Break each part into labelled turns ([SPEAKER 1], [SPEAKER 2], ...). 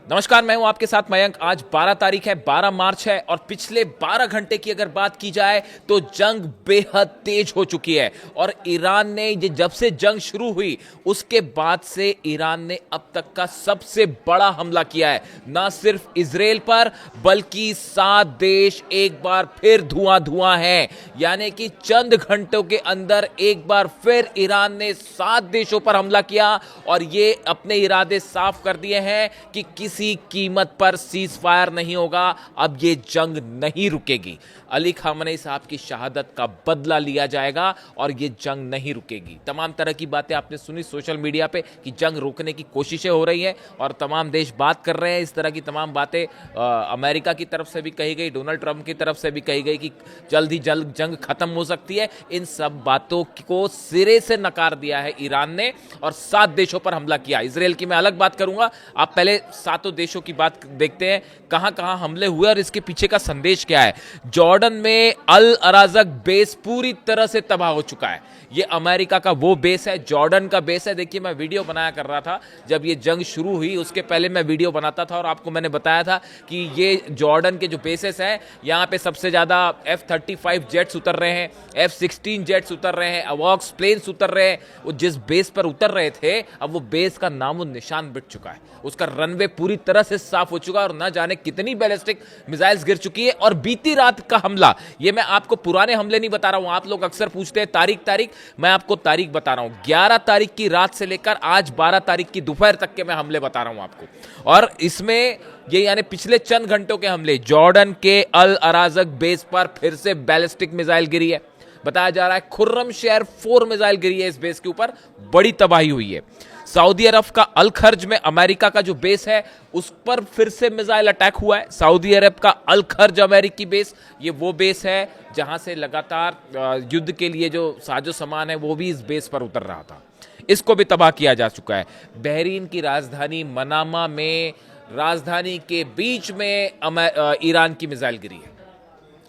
[SPEAKER 1] नमस्कार, मैं हूं आपके साथ मयंक। आज 12 तारीख है, 12 मार्च है और पिछले 12 घंटे की अगर बात की जाए तो जंग बेहद तेज हो चुकी है। और ईरान ने जब से जंग शुरू हुई उसके बाद से ईरान ने अब तक का सबसे बड़ा हमला किया है, ना सिर्फ इजराइल पर बल्कि 7 देश एक बार फिर धुआं धुआं है। यानी कि चंद घंटों के अंदर एक बार फिर ईरान ने 7 देशों पर हमला किया और ये अपने इरादे साफ कर दिए हैं कि किसी कीमत पर सीज फायर नहीं होगा, अब ये जंग नहीं रुकेगी। अली खामनेई साहब की शहादत का बदला लिया जाएगा और ये जंग नहीं रुकेगी। तमाम तरह की बातें आपने सुनी सोशल मीडिया पे कि जंग रोकने की कोशिशें हो रही हैं और तमाम देश बात कर रहे हैं। इस तरह की तमाम बातें अमेरिका की तरफ से भी कही गई, डोनाल्ड ट्रंप की तरफ से भी कही गई कि जल्द ही जल्द जंग खत्म हो सकती है। इन सब बातों को सिरे से नकार दिया है ईरान ने और 7 देशों पर हमला किया। इजराइल की मैं अलग बात करूंगा, आप पहले 7 देशों की बात देखते हैं कहां कहां हमले हुए और इसके पीछे का संदेश क्या है। जॉर्डन में अल अराजक बेस पूरी तरह से तबाह हो चुका है। ये अमेरिका का वो बेस है, जॉर्डन का बेस है। देखिए, मैं वीडियो बनाया कर रहा था जब ये जंग शुरू हुई, उसके पहले मैं वीडियो बनाता था और आपको मैंने बताया था कि ये जॉर्डन के जो बेसेस हैं, यहाँ पे सबसे ज्यादा F-35 जेट्स उतर रहे हैं, F-16 जेट्स उतर रहे हैं, अवॉक्स प्लेन्स उतर रहे हैं। वो जिस बेस पर उतर रहे थे, अब वो बेस का नामो निशान मिट चुका है, उसका रनवे पूरी तरह से साफ हो चुका है और न जाने कितनी बैलिस्टिक मिसाइल्स गिर चुकी है। और बीती रात का हमला, ये मैं आपको पुराने हमले नहीं बता रहा हूं, आप लोग अक्सर पूछते हैं तारीख, मैं आपको तारीख बता रहा हूं। 11 तारीख की रात से लेकर आज 12 तारीख की दोपहर तक के मैं हमले बता रहा हूं आपको। और इसमें ये यानी पिछले चंद घंटों के हमले, जॉर्डन के अल अराजक बेस पर फिर से बैलिस्टिक मिसाइल गिरी है। बताया जा रहा है खुर्रम शहर 4 मिसाइल गिरी है इस बेस के ऊपर, बड़ी तबाही हुई है। सऊदी अरब का अल खर्ज में अमेरिका का जो बेस है उस पर फिर से मिसाइल अटैक हुआ है। सऊदी अरब का अल खर्ज अमेरिकी बेस, ये वो बेस है जहां से लगातार युद्ध के लिए जो साजो सामान है वो भी इस बेस पर उतर रहा था, इसको भी तबाह किया जा चुका है। बहरीन की राजधानी मनामा में, राजधानी के बीच में ईरान की मिसाइल गिरी है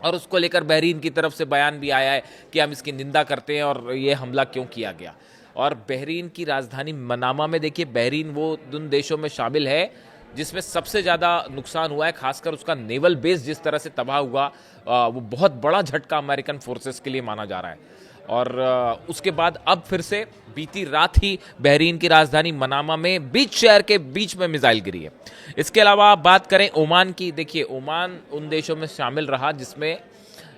[SPEAKER 1] और उसको लेकर बहरीन की तरफ से बयान भी आया है कि हम इसकी निंदा करते हैं और ये हमला क्यों किया गया। और बहरीन की राजधानी मनामा में देखिए, बहरीन वो उन देशों में शामिल है जिसमें सबसे ज़्यादा नुकसान हुआ है, खासकर उसका नेवल बेस जिस तरह से तबाह हुआ, वो बहुत बड़ा झटका अमेरिकन फोर्सेस के लिए माना जा रहा है। और उसके बाद अब फिर से बीती रात ही बहरीन की राजधानी मनामा में बीच शहर के बीच में मिसाइल गिरी है। इसके अलावा आप बात करें ओमान की, देखिए ओमान उन देशों में शामिल रहा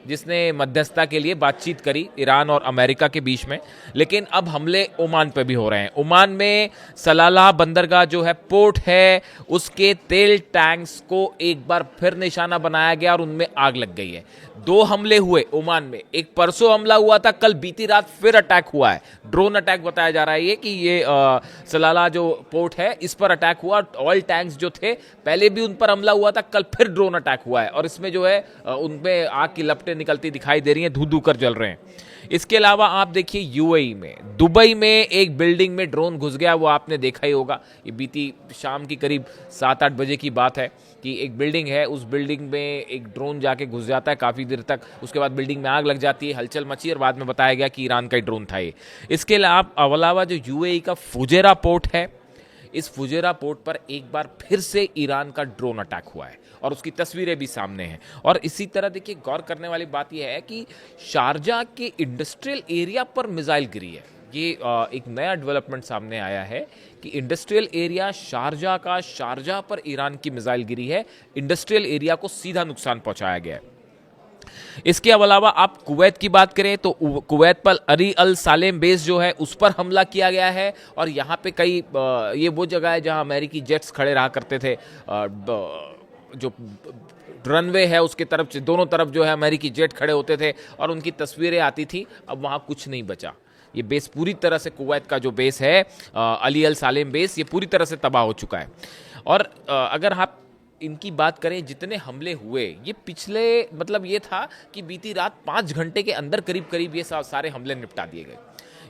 [SPEAKER 1] जिसने मध्यस्थता के लिए बातचीत करी ईरान और अमेरिका के बीच में, लेकिन अब हमले ओमान पे भी हो रहे हैं। ओमान में सलाला बंदरगाह जो है, पोर्ट है, उसके तेल टैंक्स को एक बार फिर निशाना बनाया गया और उनमें आग लग गई है। 2 हमले हुए ओमान में, एक परसों हमला हुआ था, कल बीती रात फिर अटैक हुआ है, ड्रोन अटैक बताया जा रहा है ये कि ये सलाला जो पोर्ट है इस पर अटैक हुआ। ऑयल टैंक्स जो थे पहले भी उन पर हमला हुआ था, कल फिर ड्रोन अटैक हुआ है और इसमें जो है उनमें आग की लपटें निकलती दिखाई दे रही हैं, धू धू कर जल रहे हैं। इसके अलावा आप देखिए यूएई में, दुबई में एक बिल्डिंग में ड्रोन घुस गया, वो आपने देखा ही होगा। ये बीती शाम की करीब 7-8 बजे की बात है कि एक बिल्डिंग है, उस बिल्डिंग में एक ड्रोन जाके घुस जाता है काफ़ी देर तक, उसके बाद बिल्डिंग में आग लग जाती है, हलचल मची और बाद में बताया गया कि ईरान का ही ड्रोन था ये। इसके अलावा जो यूएई का फुजेरा पोर्ट है, इस फुजेरा पोर्ट पर एक बार फिर से ईरान का ड्रोन अटैक हुआ है और उसकी तस्वीरें भी सामने हैं। और इसी तरह देखिए, गौर करने वाली बात यह है कि शारजा के इंडस्ट्रियल एरिया पर मिसाइल गिरी है। ये एक नया डेवलपमेंट सामने आया है कि इंडस्ट्रियल एरिया शारजा पर ईरान की मिसाइल गिरी है, इंडस्ट्रियल एरिया को सीधा नुकसान पहुंचाया गया है। इसके अलावा आप कुवैत की बात करें तो कुवैत पर अली अल सालेम बेस जो है उस पर हमला किया गया है और यहाँ पे कई ये वो जगह है जहाँ अमेरिकी जेट्स खड़े रहा करते थे। जो रनवे है उसके तरफ से दोनों तरफ जो है अमेरिकी जेट खड़े होते थे और उनकी तस्वीरें आती थी। अब वहाँ कुछ नहीं बचा, ये बेस पूरी तरह से, कुवैत का जो बेस है अली अल सालेम बेस, ये पूरी तरह से तबाह हो चुका है। और अगर आप इनकी बात करें, जितने हमले हुए ये पिछले, मतलब ये था कि बीती रात 5 घंटे के अंदर करीब ये सारे हमले निपटा दिए गए।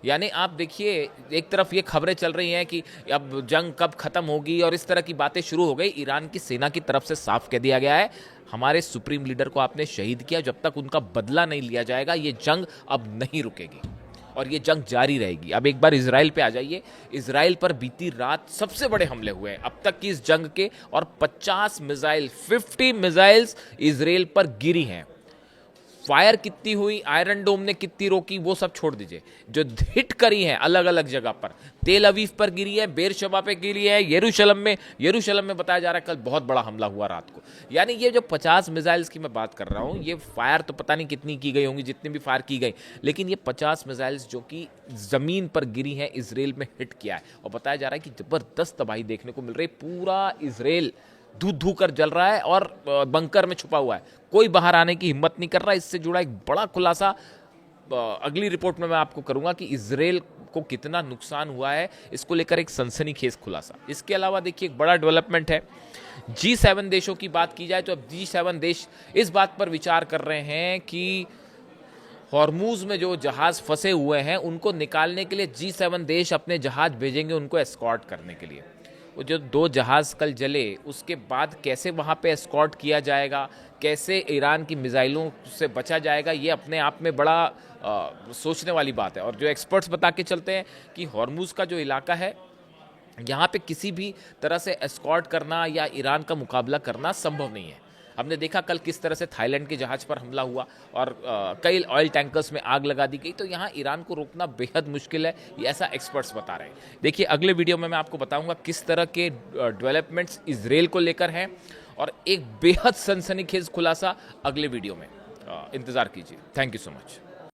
[SPEAKER 1] यानी आप देखिए, एक तरफ ये खबरें चल रही हैं कि अब जंग कब खत्म होगी और इस तरह की बातें शुरू हो गई। ईरान की सेना की तरफ से साफ कह दिया गया है, हमारे सुप्रीम लीडर को आपने शहीद किया, जब तक उनका बदला नहीं लिया जाएगा ये जंग अब नहीं रुकेगी। और ये जंग जारी रहेगी। अब एक बार इजराइल पे आ जाइए। इजराइल पर बीती रात सबसे बड़े हमले हुए हैं अब तक की इस जंग के, और 50 मिसाइल्स इजराइल पर गिरी हैं। फायर कितनी हुई, आयरन डोम ने कितनी रोकी, वो सब छोड़ दीजिए। जो हिट करी है अलग अलग जगह पर, तेल अवीव पर गिरी है, बेरशबा पे गिरी है, यरूशलेम में बताया जा रहा है कल बहुत बड़ा हमला हुआ रात को। यानी ये जो 50 मिसाइल्स की मैं बात कर रहा हूँ, ये फायर तो पता नहीं कितनी की गई होंगी, जितनी भी फायर की गई, लेकिन ये 50 मिसाइल्स जो कि जमीन पर गिरी हैं इसराइल में हिट किया है, और बताया जा रहा है कि जबरदस्त तबाही देखने को मिल रही है। पूरा इसराइल धू कर जल रहा है और बंकर में छुपा हुआ है, कोई बाहर आने की हिम्मत नहीं कर रहा। इससे जुड़ा एक बड़ा खुलासा अगली रिपोर्ट में मैं आपको करूंगा कि इजराइल को कितना नुकसान हुआ है, इसको लेकर एक सनसनीखेज खुलासा। इसके अलावा देखिए एक बड़ा डेवलपमेंट है। G7 देशों की बात की जाए तो अब G7 देश इस बात पर विचार कर रहे हैं कि हॉर्मूज में जो जहाज फंसे हुए हैं उनको निकालने के लिए G7 देश अपने जहाज भेजेंगे उनको एस्कॉर्ट करने के लिए। वो जो 2 जहाज कल जले उसके बाद कैसे वहाँ पे एस्कॉर्ट किया जाएगा, कैसे ईरान की मिसाइलों से बचा जाएगा, ये अपने आप में बड़ा सोचने वाली बात है। और जो एक्सपर्ट्स बता के चलते हैं कि हॉर्मूज का जो इलाका है यहाँ पे किसी भी तरह से एस्कॉर्ट करना या ईरान का मुकाबला करना संभव नहीं है। हमने देखा कल किस तरह से थाईलैंड के जहाज पर हमला हुआ और कई ऑयल टैंकर्स में आग लगा दी गई, तो यहाँ ईरान को रोकना बेहद मुश्किल है, ये ऐसा एक्सपर्ट्स बता रहे हैं। देखिए अगले वीडियो में मैं आपको बताऊंगा किस तरह के डेवलपमेंट्स इजराइल को लेकर हैं, और एक बेहद सनसनीखेज खुलासा अगले वीडियो में इंतज़ार कीजिए। Thank you so much.